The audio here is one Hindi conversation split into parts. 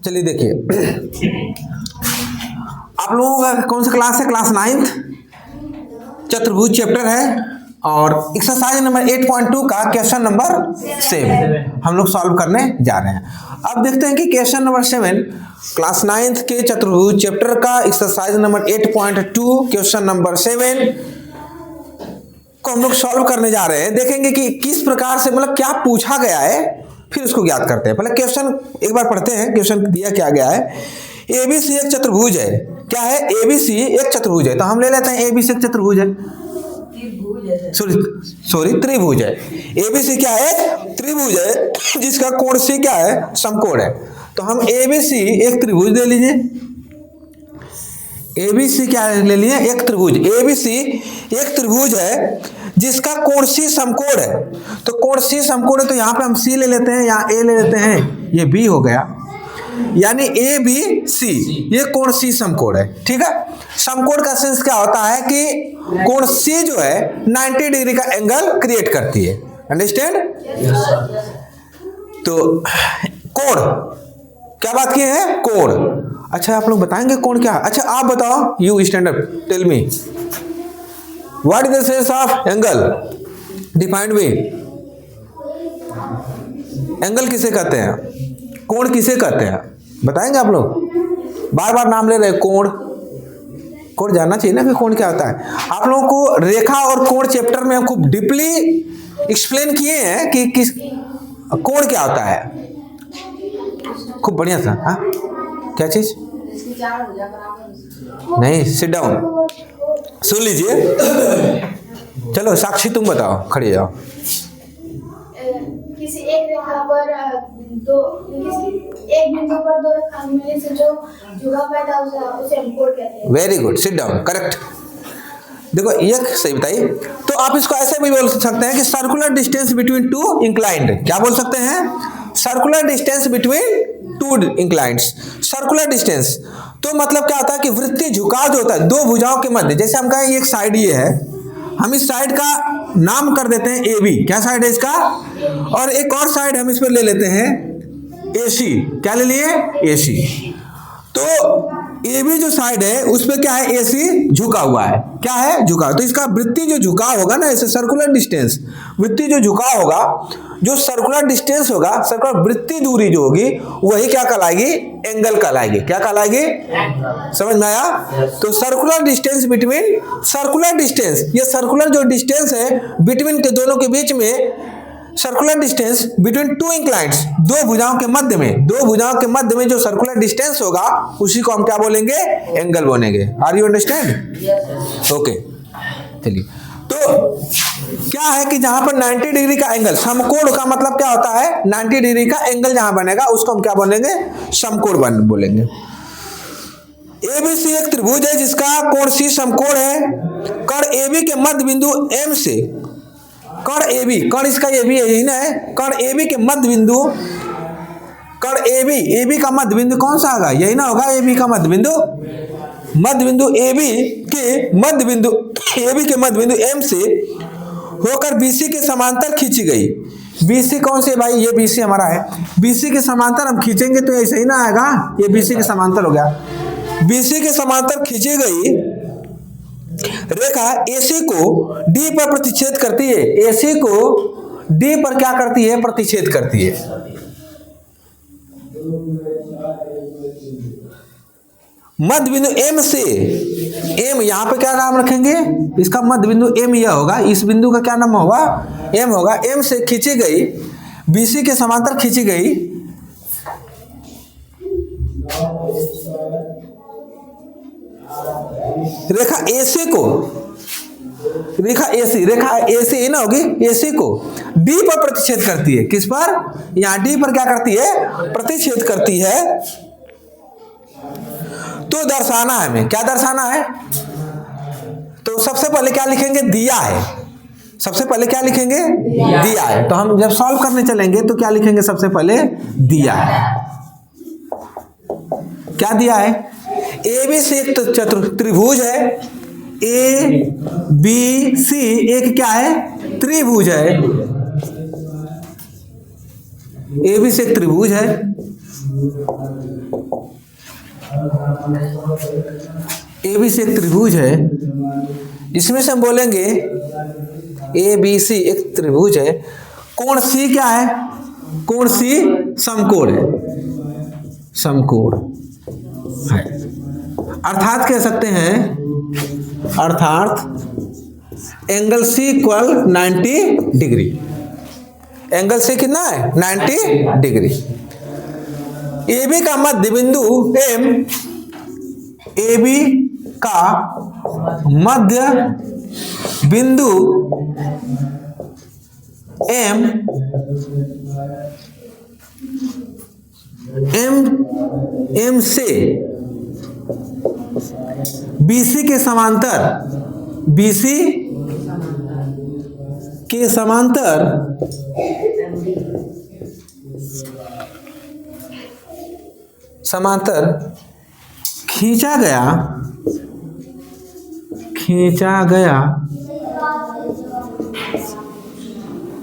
चलिए देखिए, आप लोगों का कौन सा क्लास है? क्लास 9th, चतुर्भुज चैप्टर है और एक्सरसाइज नंबर 8.2 का क्वेश्चन नंबर 7 हम लोग सॉल्व करने जा रहे हैं। अब देखते हैं कि क्वेश्चन नंबर 7 क्लास 9th के चतुर्भुज चैप्टर का एक्सरसाइज नंबर 8.2 क्वेश्चन नंबर 7 को हम लोग सॉल्व करने जा रहे हैं। देखेंगे कि किस प्रकार से, मतलब क्या पूछा गया है, फिर उसको ज्ञात करते हैं। पहले क्वेश्चन एक बार पढ़ते हैं। क्वेश्चन दिया क्या गया है? एबीसी एक चतुर्भुज है। क्या है? एबीसी एक चतुर्भुज है। तो हम ले लेते हैं एबीसी एक चतुर्भुज है, सॉरी त्रिभुज है। एबीसी क्या है? त्रिभुज है जिसका कोण सी क्या है? समकोण है। तो हम एबीसी एक त्रिभुज ले लीजिए। एबीसी क्या ले लिए? एक त्रिभुज। एबीसी एक त्रिभुज है जिसका कोण सी समकोण है। तो कोण सी समकोण है, तो यहां पे हम सी ले लेते हैं, यहां ए ले लेते हैं, ये बी हो गया, यानी ए बी सी, ये कोण सी समकोण है। ठीक है। समकोण का सेंस क्या होता है कि कोण सी जो है 90 डिग्री का एंगल क्रिएट करती है। अंडरस्टैंड? तो कोण क्या बात की है? कोण। अच्छा, आप लोग बताएंगे कोण क्या? अच्छा आप बताओ, you stand up, tell me what is the sense of angle? Defined me. Angle किसे कहते हैं? कोण किसे कहते हैं? बताएंगे आप लोग? बार बार नाम ले रहे, कोण। कोण जानना चाहिए ना कि कोण क्या होता है। आप लोगों को रेखा और कोण चैप्टर में हम खूब डीपली एक्सप्लेन किए हैं कि किस कोण क्या होता है, खूब बढ़िया था। हाँ, क्या चीज? नहीं, सिट डाउन, सुन लीजिए। चलो साक्षी तुम बताओ, खड़ी जाओ। किसी एक रेखा पर एक बिंदु पर दो रेखाएं मिलने से जो झुकाव पैदा होता है उसे हम कोण कहते हैं। Very good, sit down, correct. देखो ये सही बताइए। तो आप इसको ऐसे भी बोल सकते हैं कि circular distance between two inclined. क्या बोल सकते हैं? Circular distance between two inclines. Circular distance तो मतलब क्या होता है कि वृत्तीय झुकाव जो होता है दो भुजाओं के मध्य। जैसे हम कहें एक साइड ये है, हम इस साइड का नाम कर देते हैं ए बी। क्या साइड है इसका? और एक और साइड हम इस पर ले लेते हैं ए सी। क्या ले लिए? ए सी। तो ए बी जो साइड है उस पर क्या है? ए सी झुका हुआ है। क्या है? झुका। तो इसका वृत्तीय जो झुकाव होगा ना, ऐसे सर्कुलर डिस्टेंस, वृत्तीय जो झुकाव होगा, जो सर्कुलर डिस्टेंस होगा, सर्कुलर वृत्तीय दूरी जो होगी, वही क्या कहलाएगी? एंगल कहलाएगी। क्या कहलाएगी? समझ में आया? तो circular distance between, circular distance, ये सर्कुलर जो डिस्टेंस है बिटवीन के दोनों के बीच में, सर्कुलर डिस्टेंस बिटवीन टू इंक्लाइंड्स, दो भुजाओं के मध्य में, दो भुजाओं के मध्य में जो सर्कुलर डिस्टेंस होगा उसी को हम क्या बोलेंगे? एंगल बोलेंगे। Are you understand? ओके, चलिए। तो क्या है कि जहां पर 90 डिग्री का एंगल, समकोण का मतलब क्या होता है? 90 डिग्री का एंगल जहां बनेगा उसको हम क्या बोलेंगे? समकोण बोलेंगे। एबीसी एक त्रिभुज है जिसका कोण सी समकोण है। कण एबी के मध्य बिंदु एम से, कण एबी, कण इसका एबी है, यही ना है? कण एबी के मध्य बिंदु, कण एबी, एबी का मध्य बिंदु कौन सा होगा? यही ना होगा? एबी का मध्य बिंदु, मध्य बिंदु एबी के मध्य बिंदु, एबी के मध्य बिंदु एम से होकर बीसी के समांतर खींची गई। बीसी कौन से भाई? ये बीसी हमारा है। बीसी के समांतर हम खींचेंगे तो ऐसे ही ना आएगा, ये बीसी के समांतर हो गया। बीसी के समांतर खींची गई रेखा एसी को डी पर प्रतिच्छेद करती है। एसी को डी पर क्या करती है? प्रतिच्छेद करती है। मध्य बिंदु एम से, एम यहां पे क्या नाम रखेंगे? इसका मध्य बिंदु एम यह होगा, इस बिंदु का क्या नाम होगा? एम होगा। एम से खींची गई, बीसी के समांतर खींची गई रेखा एसी को, रेखा एसी ना होगी, एसी को डी पर प्रतिच्छेद करती है। किस पर? यहां डी पर क्या करती है? प्रतिच्छेद करती है। तो दर्शाना है, हमें क्या दर्शाना है? तो सबसे पहले क्या लिखेंगे? दिया है। सबसे पहले क्या लिखेंगे? दिया है। तो हम जब सॉल्व करने चलेंगे तो क्या लिखेंगे? सबसे पहले दिया है। क्या दिया है? ए बी सी एक त्रिभुज है। ए बी सी एक क्या है? त्रिभुज है। ए बी सी एक त्रिभुज है। ए बी सी एक त्रिभुज है, इसमें से हम बोलेंगे ए बी सी एक त्रिभुज है, कोण सी क्या है, कोण सी समकोण है, समकोण है, अर्थात कह सकते हैं, अर्थात एंगल सी इक्वल 90 डिग्री, एंगल सी कितना है 90 डिग्री। ए बी का मध्य बिंदु एम, ए बी का मध्य बिंदु एम, एम से बीसी के समांतर, बीसी के समांतर समांतर खींचा गया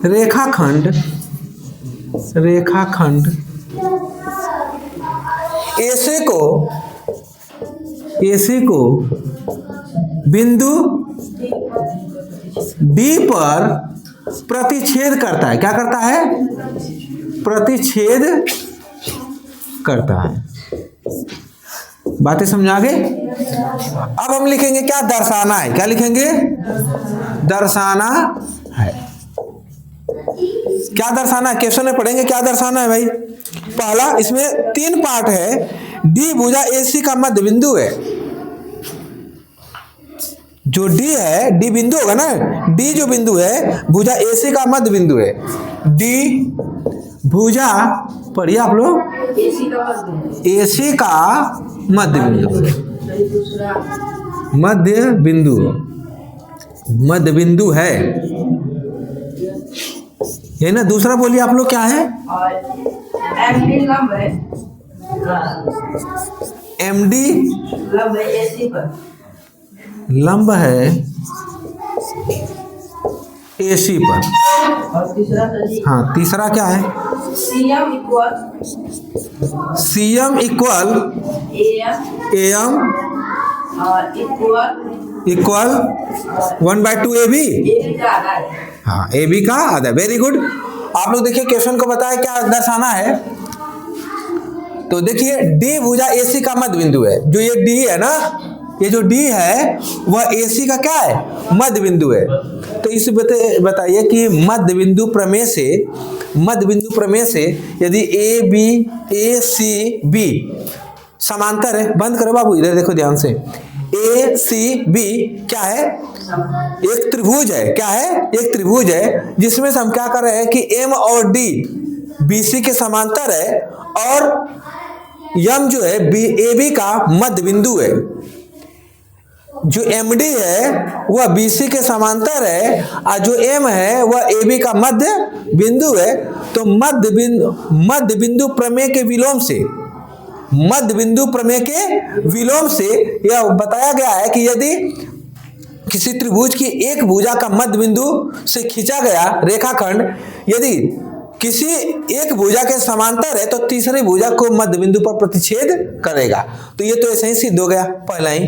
रेखाखंड AC को बिंदु D पर प्रतिच्छेद करता है। क्या करता है? प्रतिच्छेद करता है। बातें समझ आ गई? अब हम लिखेंगे क्या, दर्शाना है। क्या लिखेंगे? दर्शाना है। क्या दर्शाना है? क्वेश्चन में पढ़ेंगे क्या दर्शाना है भाई। पहला, इसमें 3 पार्ट है। डी भुजा AC का मध्य बिंदु है। जो D है, D बिंदु होगा ना, D जो बिंदु है भुजा AC का मध्य बिंदु है। D भुजा, पढ़िए आप लोग, AC का मध्य बिंदु, मध्य बिंदु है। ये ना, दूसरा बोलिए आप लोग क्या है? MD लंब है AC पर। और तीसरा हाँ, तीसरा क्या है? CM equal AM equal 1/2 AB। हाँ, AB का आधा। Very good. आप लोग देखिए क्वेश्चन को बताया क्या दर्शाना है। तो देखिए D भुजा AC का मध्य बिंदु है। जो ये D है ना, ये जो D है वह AC का क्या है? मध्य बिंदु है। तो इस बताइए कि मध्य बिंदु प्रमेय से यदि ACB समांतर है, बंद करो बाबू, इधर देखो ध्यान से, ACB क्या है? एक त्रिभुज है। क्या है? एक त्रिभुज है, जिसमें से हम क्या कर रहे हैं कि M और D BC के समांतर है और M जो है AB का मध्य बिंदु है। जो MD है वह BC के समांतर है और जो M है वह AB का मध्य बिंदु है। तो मध्य बिंदु प्रमेय के विलोम से यह बताया गया है कि यदि किसी त्रिभुज की एक भुजा का मध्य बिंदु से खींचा गया रेखाखंड यदि किसी एक भुजा के समांतर है तो तीसरी भुजा को मध्य बिंदु पर प्रतिच्छेद करेगा। तो ये तो ऐसे ही सिद्ध हो गया पहला ही।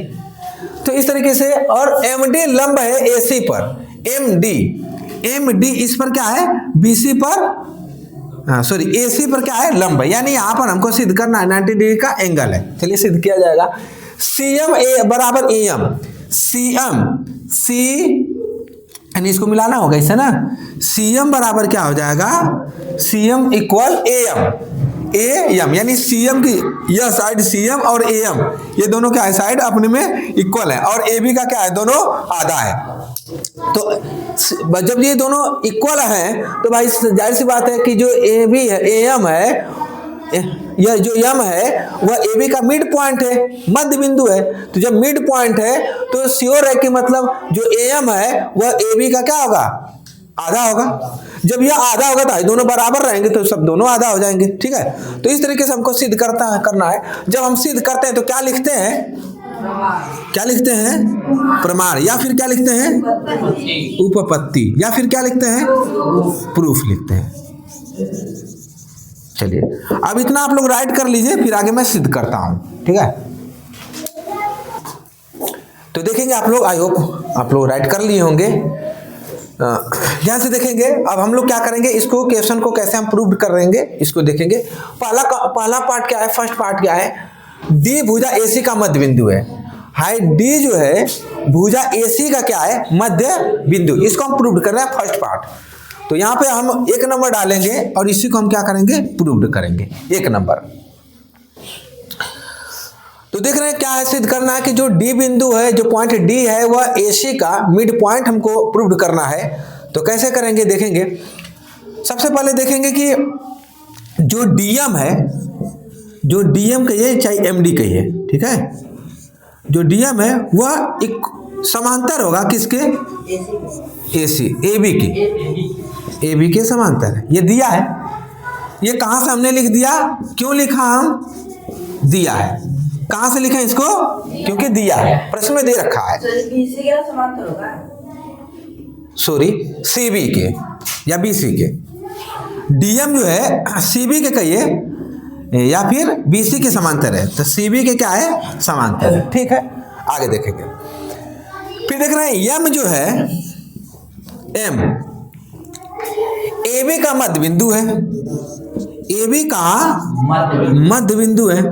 तो इस तरीके से, और MD लंब है AC पर। MD इस पर क्या है? BC पर, AC पर क्या है? लंब है। यानी यहां पर हमको सिद्ध करना है 90 डिग्री का एंगल है। चलिए सिद्ध किया जाएगा। CM बराबर AM, C यानी इसको मिलाना होगा इससे ना। CM बराबर क्या हो जाएगा? CM इक्वल AM, यानी CM की यह साइड CM और AM ये दोनों क्या है? साइड अपने में इक्वल है। और AB का क्या है? दोनों आधा है। तो जब ये दोनों इक्वल हैं तो भाई जाहिर सी बात है कि जो AB है, AM है, यह जो M है वह AB का मिड पॉइंट है, मध्य बिंदु है। तो जब मिड पॉइंट है तो श्योर है कि मतलब जो AM है वह AB का क्या होगा? आधा होगा। जब यह आधा होगा तो दोनों बराबर रहेंगे तो सब दोनों आधा हो जाएंगे। ठीक है, तो इस तरीके से हमको सिद्ध करना है। जब हम सिद्ध करते हैं तो क्या लिखते हैं? प्रमाण, या फिर क्या लिखते हैं? उपपत्ति, या फिर क्या लिखते हैं? प्रूफ लिखते हैं। चलिए अब इतना आप लोग राइट कर लीजिए, फिर आगे मैं सिद्ध करता हूँ, ठीक है। तो देखेंगे आप लोग, आई होप आप लोग राइट कर लिए होंगे। ध्यान से देखेंगे। अब हम लोग क्या करेंगे, इसको क्वेश्चन को कैसे हम प्रूव करेंगे इसको देखेंगे। पहला पार्ट क्या है, फर्स्ट पार्ट क्या है, डी भुजा AC का मध्य बिंदु है। हाइट डी जो है भुजा AC का क्या है, मध्य बिंदु। इसको हम प्रूव कर रहे हैं फर्स्ट पार्ट। तो यहाँ पे हम 1 नंबर डालेंगे और इसी को हम क्या करेंगे, प्रूव करेंगे 1 नंबर। तो देख रहे हैं क्या है, सिद्ध करना है कि जो डी बिंदु है, जो पॉइंट डी है वह AC का मिड पॉइंट हमको प्रूव करना है। तो कैसे करेंगे देखेंगे। सबसे पहले देखेंगे कि जो DM है, जो DM कहिए चाहे MD कहिए, ठीक है, जो DM है वह एक समांतर होगा किसके, AC AB के समांतर है। ये दिया है, ये कहां से हमने लिख दिया, क्यों लिखा, हम दिया है, कहां से लिखा इसको, क्योंकि दिया है, प्रश्न में दे रखा है। BC के समांतर होगा, सॉरी CB के या BC के। DM जो है CB के कहिए या फिर BC के समांतर है, तो CB के क्या है, समांतर है, ठीक है। आगे देखेंगे, फिर देख रहे हैं M जो है, M AB का मध्य बिंदु है, AB का मध्य बिंदु है।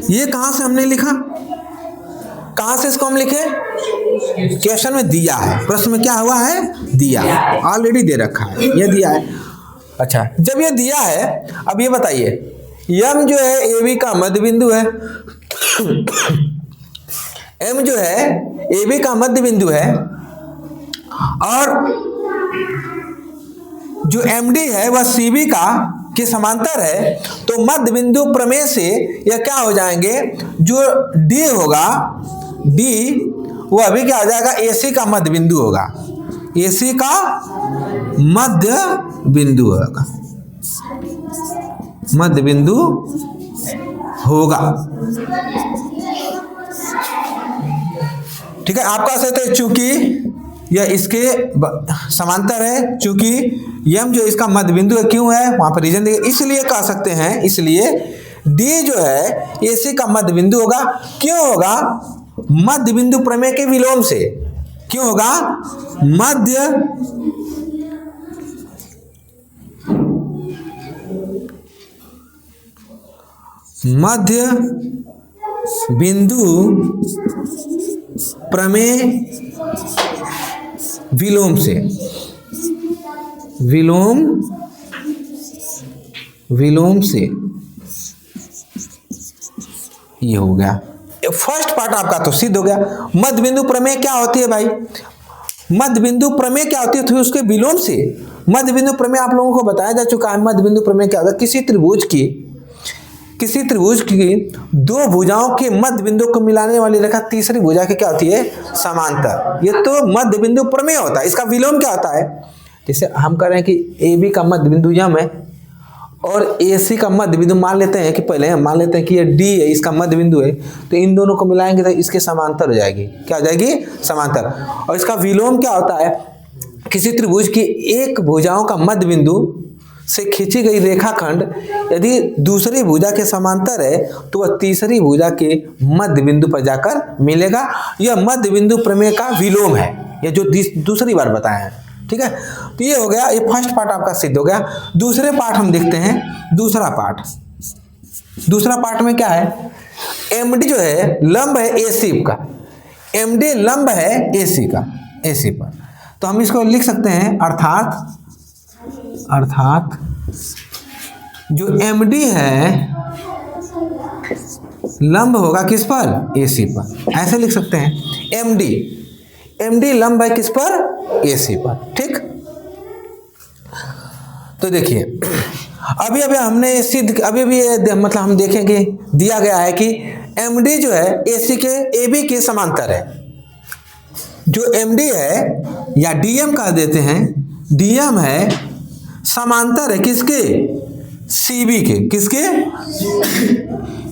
ये कहां से हमने लिखा, कहां से इसको हम लिखे, क्वेश्चन में दिया है, प्रश्न में क्या हुआ है, दिया है, ऑलरेडी दे रखा है, ये दिया है। अच्छा, जब ये दिया है, अब ये बताइए M जो है AB का मध्य बिंदु है, M जो है AB का मध्य बिंदु है, और जो MD है वह CB का के समांतर है। तो मध्य बिंदु प्रमेय से यह क्या हो जाएंगे, जो D होगा, D वह अभी क्या हो जाएगा, AC का मध्य बिंदु होगा, AC का मध्य बिंदु होगा, मध्य बिंदु होगा, ठीक है। आपका सही है, चूंकि यह इसके समांतर है, चूंकि M जो इसका मध्य बिंदु है, क्यों है वहां पर रीजन देखिए, इसलिए कह सकते हैं, इसलिए D जो है AC का मध्य बिंदु होगा। क्यों होगा, मध्य बिंदु प्रमेय के विलोम से, क्यों होगा, मध्य बिंदु प्रमेय विलोम से, विलोम से ये हो गया फर्स्ट पार्ट आपका, तो सिद्ध हो गया। मध्य बिंदु प्रमेय क्या होती है भाई, मध्य बिंदु प्रमेय क्या होती है, तो उसके विलोम से मध्य बिंदु प्रमेय आप लोगों को बताया जा चुका है। मध्य बिंदु प्रमेय क्या होता है, किसी त्रिभुज की दो भुजाओं के मध्य बिंदु को मिलाने वाली रेखा तीसरी भुजा की क्या होती है, समांतर। ये तो मध्य बिंदु प्रमेय होता है। इसका विलोम क्या होता है, जैसे हम कह रहे हैं कि AB का मध्य बिंदु M है और AC का मध्य बिंदु मान लेते हैं कि पहले हम मान लेते हैं कि ये D है, इसका मध्य बिंदु है, तो इन दोनों को मिलाएंगे तो इसके समांतर हो जाएगी, क्या हो जाएगी, समांतर। और इसका विलोम क्या होता है, किसी त्रिभुज की एक भुजाओं का मध्य बिंदु से खींची गई रेखाखंड यदि दूसरी भुजा के समांतर है तो वह तीसरी भुजा के मध्य बिंदु पर जाकर मिलेगा। यह मध्य बिंदु प्रमेय का विलोम है, यह जो दूसरी बार बताया है, ठीक है। तो ये हो गया, ये फर्स्ट पार्ट आपका सिद्ध हो गया। दूसरे पार्ट हम देखते हैं, दूसरा पार्ट में क्या है, MD जो है लंब है AC का, MD लंब है AC का, AC पर। तो हम इसको लिख सकते हैं, अर्थात जो MD है लंब होगा किस पर, AC पर, ऐसे लिख सकते हैं। MD लंब है किस पर, AC पर, ठीक। तो देखिए अभी हमने सिद्ध, अभी मतलब हम देखेंगे, दिया गया है कि MD जो है AC के AB के समांतर है। जो MD है या DM कह देते हैं, DM है समांतर है किसके, CB के, किसके,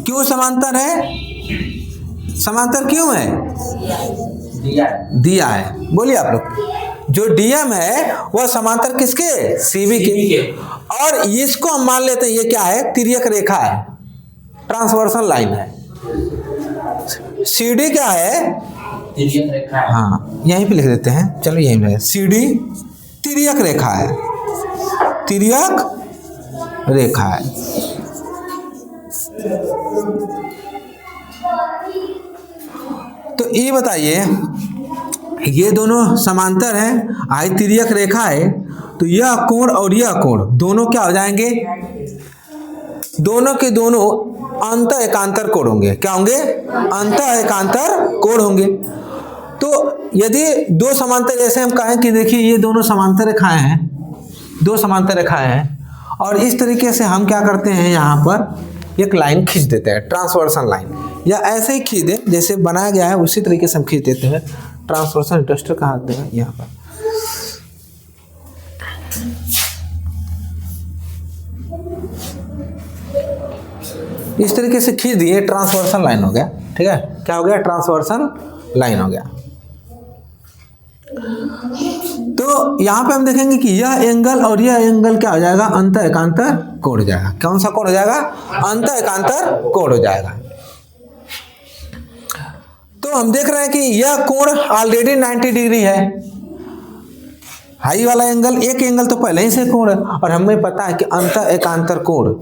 क्यों समांतर है, समांतर क्यों है, दिया है, बोलिए आप लोग। जो डीएम है वह समांतर किसके, सीबी के। और इसको हम मान लेते हैं ये क्या है, तिर्यक रेखा है, ट्रांसवर्सल लाइन है। सीडी क्या है, तिर्यक रेखा है। हाँ यहीं पे लिख देते हैं, चलो यहीं पे सीडी तिर्यक रेखा है, तिर्यक रेखा है। तो ये बताइए, ये दोनों समांतर हैं, आई तिर्यक रेखा है, तो यह कोण और यह कोण दोनों क्या हो जाएंगे, दोनों के दोनों अंत एकांतर कोण होंगे। क्या होंगे, अंत एकांतर कोण होंगे। तो यदि दो समांतर, जैसे हम कहें कि देखिए ये दोनों समांतर रेखाएं हैं, दो समांतर रेखाएं हैं, और इस तरीके से हम क्या करते हैं, यहाँ पर एक लाइन खींच देते हैं, ट्रांसवर्सल लाइन, या ऐसे ही खींच दे जैसे बनाया गया है उसी तरीके से हम खींच देते हैं। ट्रांसवर्सल इंटरेस्टर कहाँ देगा, यहाँ पर। इस तरीके से खींच दिए, ट्रांसवर्सल लाइन हो गया। ठीक है, क्या हो गया, ट्रांसवर्सल लाइन हो गया। तो यहां पे हम देखेंगे कि यह एंगल और यह एंगल क्या हो जाएगा, अंत एकांतर कोण हो जाएगा। कौन सा कोण हो जाएगा, अंत एकांतर कोण हो जाएगा। तो हम देख रहे हैं कि यह कोण ऑलरेडी 90 डिग्री है, हाई वाला एंगल, एक एंगल तो पहले ही से कोण है, और हमें पता है कि अंत एकांतर कोण,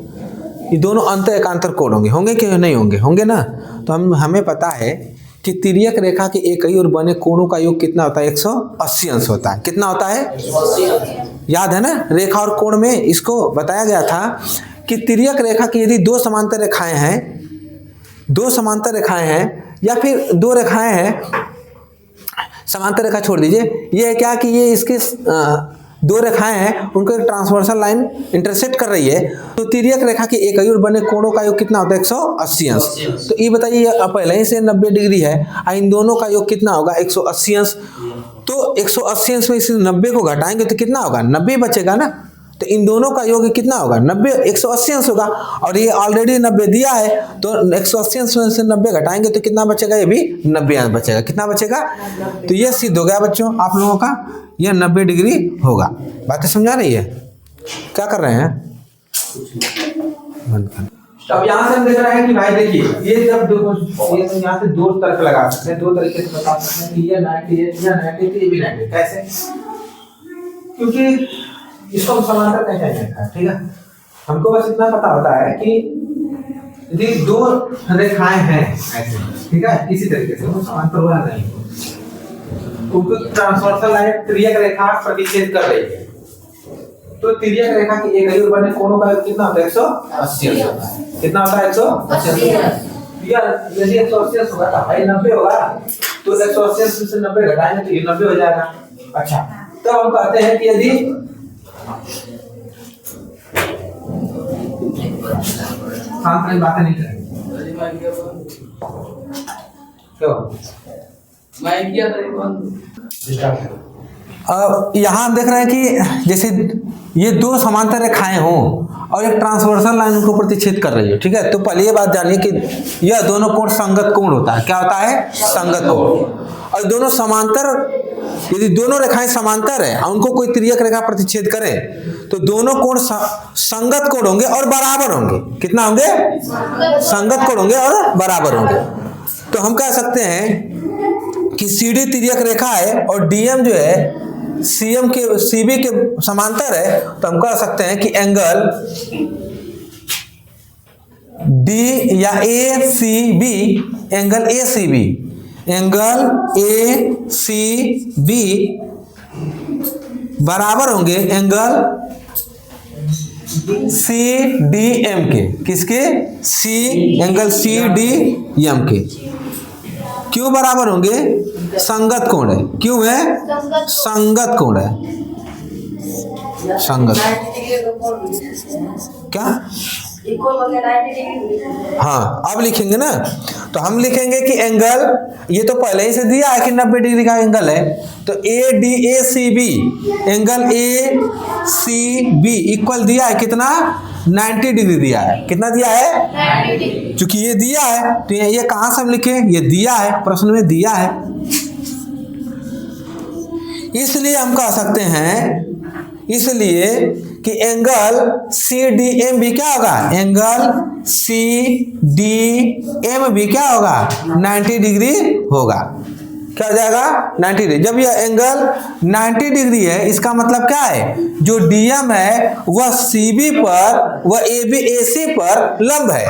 ये दोनों अंत एकांतर कोण होंगे, होंगे कि नहीं होंगे, होंगे ना। तो हमें पता है कि तिर्यक रेखा के एक ही ओर बने कोणों का योग कितना होता है, 180 अंश होता है। कितना होता है, 180। याद है ना, रेखा और कोण में इसको बताया गया था कि तिर्यक रेखा की यदि दो समांतर रेखाएं हैं, दो समांतर रेखाएं हैं, या फिर दो रेखाएं हैं, समांतर रेखा छोड़ दीजिए, ये है क्या कि ये इसके दो रेखाएं हैं, उनको एक ट्रांसवर्सल लाइन इंटरसेक्ट कर रही है, तो तिर्यक रेखा के एक ही ओर बने कोणों का योग कितना होता है, 180 अंश। तो ये बताइए, पहले ही से 90 डिग्री है, इन दोनों का योग कितना होगा, 180 अंश। तो 180 अंश में इस 90 को घटाएंगे तो कितना होगा, 90 बचेगा ना। तो इन दोनों का योग कितना होगा, 90, 180 अंश होगा, और ये ऑलरेडी 90 दिया है, तो 180 अंश में से 90 घटाएंगे तो कितना बचेगा, ये भी 90 अंश बचेगा। कितना बचेगा, तो ये सिद्ध हो गया बच्चों आप लोगों का, यह 90 डिग्री होगा। बातें समझा रही है, क्या कर रहे हैं, बंद कर। अब यहाँ से हम देख रहे हैं कि भाई देखिए, ये जब देखो, ये यहाँ से दो तर्क लगा सकते हैं, दो तरीके से बता सकते हैं कि ये 90 है, ये 90 है, ये भी 90। कैसे, क्योंकि इसको हम समांतर कैसे लिखा है, ठीक है। हमको बस इतना पता होता है कि यदि दो रेखाएं हैं ऐसे, ठीक है, इसी तरीके से वो समांतर हुआ नहीं, क्योंकि ट्रांसवर्सल लाइन तिर्यक रेखा प्रतिच्छेद कर रही है, तो तिर्यक रेखा की एक ही ओर बने कोणों का योग कितना होता है, 180 अंश होता है। कितना होता है, 180 अंश। यदि 180 अंश होगा तो भाई 90 होगा, तो 180 अंश से 90 घटाएंगे तो ये 90 हो जाएगा। अच्छा, तो हम कहते हैं कि यदि शांत बातें नहीं करेंगे, क्यों, मैं किया था यहाँ हम देख रहे हैं कि जैसे ये दो समांतर रेखाएं हों और एक ट्रांसवर्सल लाइन उनको प्रतिच्छेद कर रही है, ठीक है। तो पहले ये बात जानिए कि यह दोनों कोण संगत कोण होता है। क्या होता है, संगत कोण। और दोनों समांतर, यदि दोनों रेखाएं समांतर है और उनको कोई तिर्यक रेखा प्रतिच्छेद करे तो दोनों कोण संगत कोण होंगे और बराबर होंगे। कितना होंगे, संगत कोण होंगे और बराबर होंगे। तो हम कह सकते हैं कि सीडी तिर्यक रेखा है और डीएम जो है सीएम के सीबी के समांतर है, तो हम कह सकते हैं कि एंगल डी या A C B, angle A C B, angle A C B बराबर होंगे एंगल सी डी एम के। किसके, C, angle C D M के। क्यों बराबर होंगे, संगत कोण है। क्यों है, संगत कोण है, संगत। क्या, हाँ अब लिखेंगे ना, तो हम लिखेंगे कि एंगल, ये तो पहले ही से दिया है कि 90 डिग्री का एंगल है, तो A D A C B, angle A C B equal दिया है कितना, 90 डिग्री दिया है। कितना दिया है, चूंकि ये दिया है तो ये कहां से हम लिखे, ये दिया है, प्रश्न में दिया है। इसलिए हम कह सकते हैं, इसलिए कि एंगल CDM भी क्या होगा, एंगल CDM भी क्या होगा, 90 डिग्री होगा। क्या हो जाएगा, 90 डिग्री। जब यह एंगल 90 डिग्री है, इसका मतलब क्या है, जो DM है वह CB पर, वह AC पर लंब है।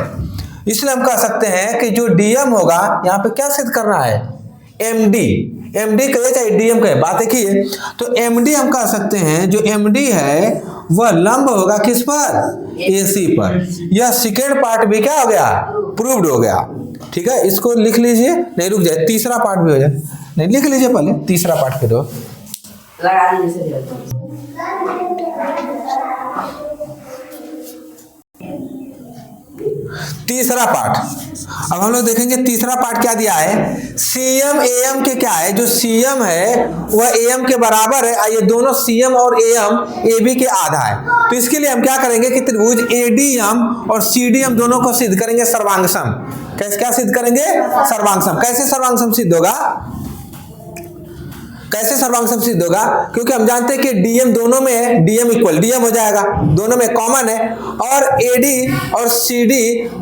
इसलिए हम कह सकते हैं कि जो DM होगा, यहाँ पे क्या सिद्ध करना है, MD कहे चाहे DM कहे, बात एक ही है। तो MD हम कह सकते हैं, जो MD है वह लंब होगा किस पर, AC पर। यह सेकेंड पार्ट भी क्या हो गया, प्रूव्ड हो गया। ठीक है, इसको लिख लीजिए, नहीं रुक जाए, तीसरा पार्ट भी हो जाए, नहीं लिख लीजिए पहले तीसरा पार्ट फिर हो। लगा दीजिए। तीसरा पार्ट, अब हम लोग देखेंगे तीसरा पार्ट क्या दिया है। CM AM के क्या है, जो CM है वह AM के बराबर है, ये दोनों CM और AM AB के आधा है। तो इसके लिए हम क्या करेंगे कि त्रिभुज ADM और CDM दोनों को सिद्ध करेंगे सर्वांगसम। कैसे, क्या सिद्ध करेंगे, सर्वांगसम। कैसे सर्वांगसम सिद्ध होगा, कैसे सर्वांगसम सिद्ध होगा, क्योंकि हम जानते हैं कि DM दोनों में है, DM इक्वल DM हो जाएगा, दोनों में कॉमन है। और AD और CD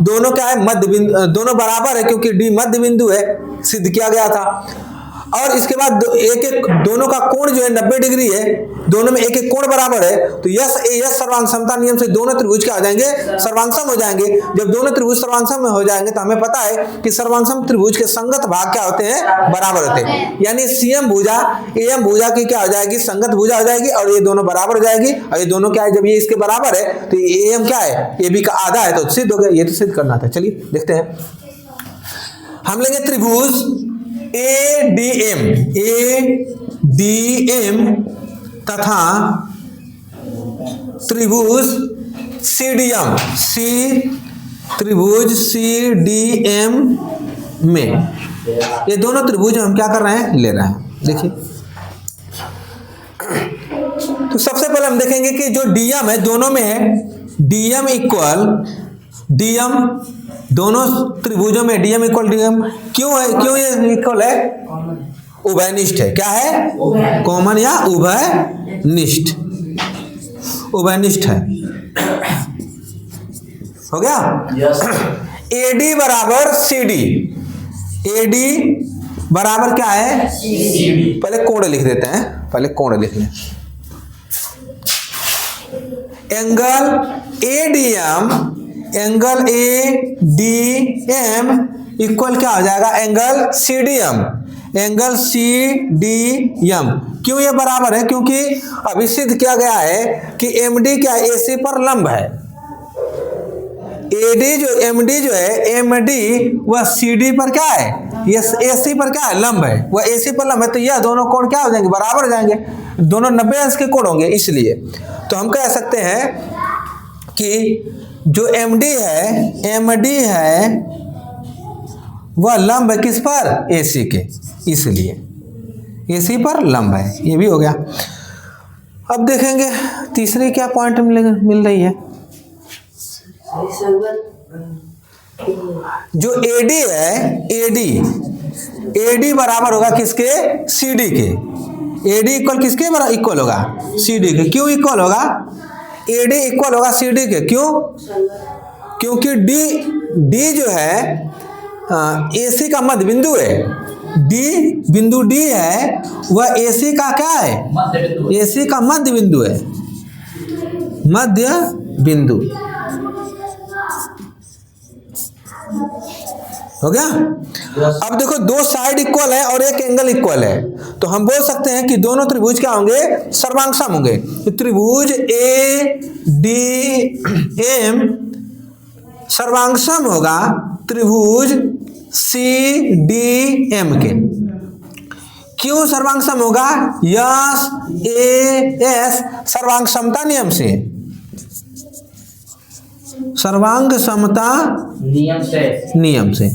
दोनों क्या है, मध्य बिंदु, दोनों बराबर है, क्योंकि D मध्य बिंदु है, सिद्ध किया गया था। और इसके बाद एक दोनों का कोण जो है 90 डिग्री है, दोनों में एक कोण बराबर है। तो यह सर्वांगसमता नियम से दोनों त्रिभुज क्या हो जाएंगे, सर्वांगसम हो जाएंगे। जब दोनों त्रिभुज सर्वांगसम में हो जाएंगे तो हमें पता है कि सर्वांगसम त्रिभुज के संगत भाग क्या होते हैं, बराबर होते हैं। यानी CM भुजा AM भुजा की क्या हो जाएगी, संगत भुजा हो जाएगी, और ये दोनों बराबर हो जाएगी। और ये दोनों क्या है, जब ये इसके बराबर है तो AM क्या है, AB का आधा है, तो सिद्ध हो गया। ये तो सिद्ध करना था। चलिए देखते हैं, हम लेंगे त्रिभुज ADM तथा त्रिभुज CDM, त्रिभुज CDM में ये दोनों त्रिभुज हम क्या कर रहे हैं, ले रहे हैं। देखिए, तो सबसे पहले हम देखेंगे कि जो DM है दोनों में है, DM इक्वल DM, दोनों त्रिभुजों में DM इक्वल DM क्यों है, क्यों ये इक्वल है, उभयनिष्ठ है। क्या है, कॉमन या उभयनिष्ठ, उभयनिष्ठ है। हो गया। AD बराबर CD, AD बराबर क्या है, पहले कोण लिख देते हैं, पहले कोण लिख लें। Angle ADM, angle ADM equal क्या हो जाएगा, एंगल CDM, एंगल CDM। क्यों ये बराबर है, क्योंकि अभी सिद्ध किया गया है कि MD क्या AC पर लंब है। MD जो है MD वह CD पर क्या है, ये AC पर क्या है, लंब है, वह AC पर लंब है। तो यह दोनों कोण क्या हो जाएंगे, बराबर हो जाएंगे, दोनों 90 अंश के कोण होंगे। इसलिए तो हम कह सकते हैं कि जो MD है वह लंब है किस पर, AC के, इसलिए AC पर लंब है। ये भी हो गया। अब देखेंगे तीसरी क्या पॉइंट मिल रही है। जो AD है, AD बराबर होगा किसके, CD के। AD इक्वल किसके बराबर, इक्वल होगा CD के। क्यों इक्वल होगा, AD इक्वल होगा CD के, क्यों, क्योंकि D जो है AC का मध्य बिंदु है। बिंदु D है वह AC का क्या है, AC का मध्य बिंदु है, मध्य बिंदु। हो गया। अब देखो, दो साइड इक्वल है और एक एंगल इक्वल है, तो हम बोल सकते हैं कि दोनों त्रिभुज क्या होंगे, सर्वांगसम होंगे। तो त्रिभुज ADM सर्वांगसम होगा त्रिभुज CDM के। क्यों सर्वांगसम होगा, यस सर्वांग समता नियम से, सर्वांग समता नियम से।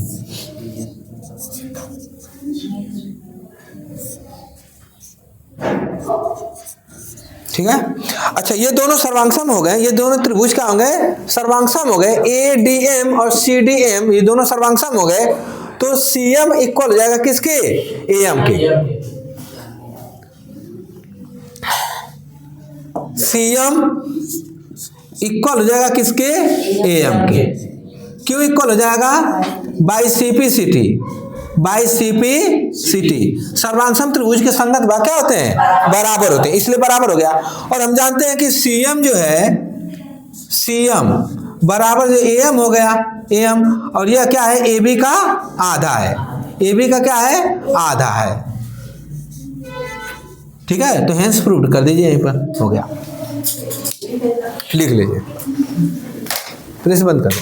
ठीक है। अच्छा, ये दोनों सर्वांगसम हो गए, ये दोनों त्रिभुज क्या हो गए, सर्वांगसम हो गए। ADM और CDM ये दोनों सर्वांगसम हो गए, तो CM इक्वल हो जाएगा किसके, AM के। CM इक्वल हो जाएगा किसके? AM के। क्यों इक्वल हो जाएगा? By CP/CT, by CP/CT। सर्वांशम त्रिभुज के संगत भाग क्या होते हैं? बराबर होते हैं, इसलिए बराबर हो गया। और हम जानते हैं कि CM जो है, CM बराबर जो AM हो गया, AM, और यह क्या है? AB का आधा है। AB का क्या है? आधा है। ठीक है, तो हेंस प्रूव्ड कर दीजिए, यहीं पर हो गया, लिख लीजिए। प्रेस बंद कर दो।